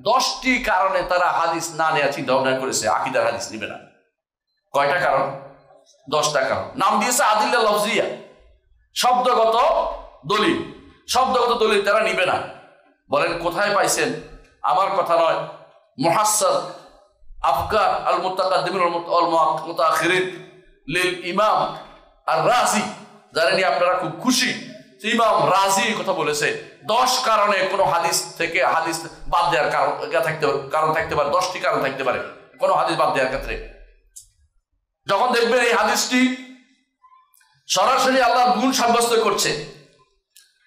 10টি কারণে তারা হাদিস না নেওয়া চিন্তা ভাবনা করেছে, আকীদার হাদিস নিবে না। কয়টা কারণ? 10টা কারণ। নাম দিয়েছে আদিল্লা লফজিয়া, শব্দগত দলিল। শব্দগত দলিল তারা নিবে না। বলেন কোথায় পাইছেন? আমার কথা নয়, মুহাসসার আফকার আল মুতাকাদ্দিমিন ওয়াল মুতাআখিরিন লিল ইমাম আর রাজি, যারা নিয়ে আপনারা খুব খুশি, ইমাম রাজি কথা বলেছে 10 কারণে কোনো হাদিস থেকে হাদিস বাদ দেওয়ার কারণ থাকতে পারে। 10টি কারণ থাকতে পারে কোনো হাদিস বাদ দেওয়ার ক্ষেত্রে। যখন দেখবেন এই হাদিসটি সরাসরি আল্লাহর গুণ সাব্যস্ত করছে,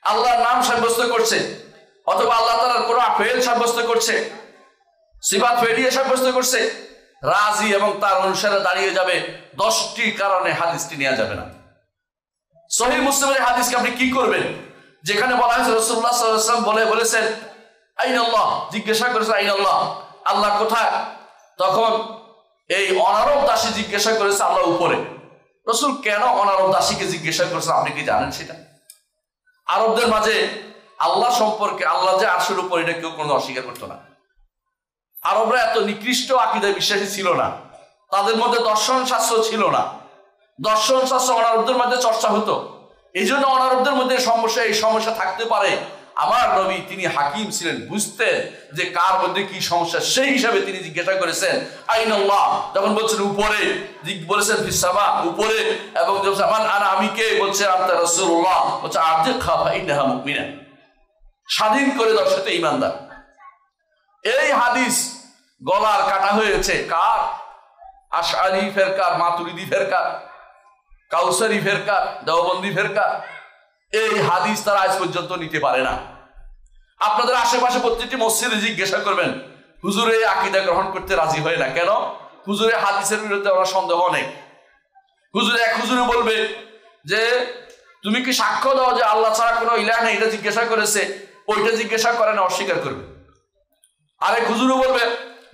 আল্লাহর নাম সাব্যস্ত করছে, অথবা আল্লাহ তাআলার কোনো ফেল সাব্যস্ত করছে, সিফাত ফেলিয়ে সাব্যস্ত করছে, রাজি এবং তার অনুসারে দাঁড়িয়ে যাবে, 10টি কারণে হাদিসটি নেওয়া যাবে না। সহিহ মুসলিমের হাদিসকে আপনি কি করবেন? যেখানে বলা হয়েছে রাসূলুল্লাহ সাল্লাল্লাহু আলাইহি ওয়াসাল্লাম বলেছেন আইনাল্লাহ, জিজ্ঞাসা করেছে আইনাল্লাহ, আল্লাহ কোথায়? তখন এই অনারব দাসী জিজ্ঞাসা করেছে আল্লাহ উপরে। রাসূল কেন অনারব দাসীকে জিজ্ঞাসা করেছে আপনি কি জানেন সেটা? আরবদের মাঝে আল্লাহ সম্পর্কে, আল্লাহ যে আরশের উপর, এটা কেউ কোনো অস্বীকার করতো না। আরবরা এত নিকৃষ্ট আকীদায় বিশ্বাসী ছিল না, তাদের মধ্যে দর্শন শাস্ত্র ছিল না। দর্শন শাস্ত্র অনারবদের মধ্যে চর্চা হতো। এই জন্য অনারবদের মধ্যে এই সমস্যা থাকতে পারে। আমার নবী তিনি হাকিম ছিলেন, বুঝতেন যে কার মধ্যে কি সমস্যা, সেই হিসাবে তিনি জিজ্ঞাসা করেছেন আইনাল্লাহ। যখন বলছেন উপরে, বলেছেন ফিস সামা, উপরে, এবং আমি কে, বলছেন আনতা রাসূলুল্লাহ, বলছে আতিকহা ফাইন্নাহা মুমিনা, স্বাধীন করে দাও, সে তো ঈমানদার। এই হাদিস গলার কাটা হয়েছে কার? আশআরী ফেরকার, মাতুরিদি ফেরকার, কাউসারি ফেরকার, দেওবন্দি ফেরকার। এই হাদিস তারা আজ পর্যন্ত নিতে পারে না। আপনাদের আশেপাশে প্রত্যেকটি মসজিদে জিজ্ঞাসা করবেন, হুজুর এই আকীদা গ্রহণ করতে রাজি হয় না কেন? হুজুরের হাদিসের বিরুদ্ধে ওরা সন্দেহ অনেক। হুজুরে বলবে যে তুমি কি সাক্ষ্য দাও যে আল্লাহ ছাড়া কোনো ইলাহ নেই, এটা জিজ্ঞাসা করেছে, ওইটা জিজ্ঞাসা করে না, অস্বীকার করবে। আরেক হুজুরও বলবে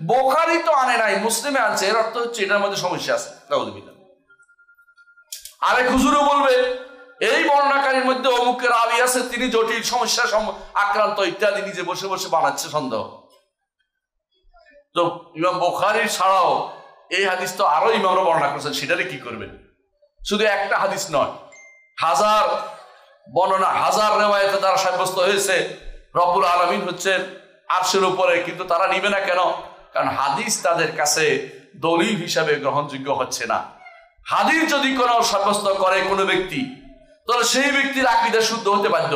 বুখারী তো আনে নাই, মুসলিমে আনছে, এর অর্থ হচ্ছে এটার মধ্যে সমস্যা আছে। আরেক হুজুরও বলবে এই বর্ণনাকারীর মধ্যে অমুকের রাবী আছে, তিনি জটিল সমস্যার আক্রান্ত, ইত্যাদি, নিজে বসে বসে বানাচ্ছে সন্দেহ। তো ইমাম বুখারী ছাড়াও এই হাদিস তো আরো ইমামরা বর্ণনা করেছেন, সেটারে কি করবেন? শুধু একটা হাদিস নয়, হাজার বর্ণনা, হাজার রিওয়ায়াতে দ্বারা সাব্যস্ত হয়েছে রব্বুল আলামিন হচ্ছেন আরশের উপরে, কিন্তু তারা নিবে না কেন? কারণ হাদিস তাদের কাছে দলিল হিসাবে গ্রহণযোগ্য হচ্ছে না। হাদিস যদি কোনো সাব্যস্ত করে কোনো ব্যক্তি, তাহলে সেই ব্যক্তির আকীদা শুদ্ধ হতে বাধ্য।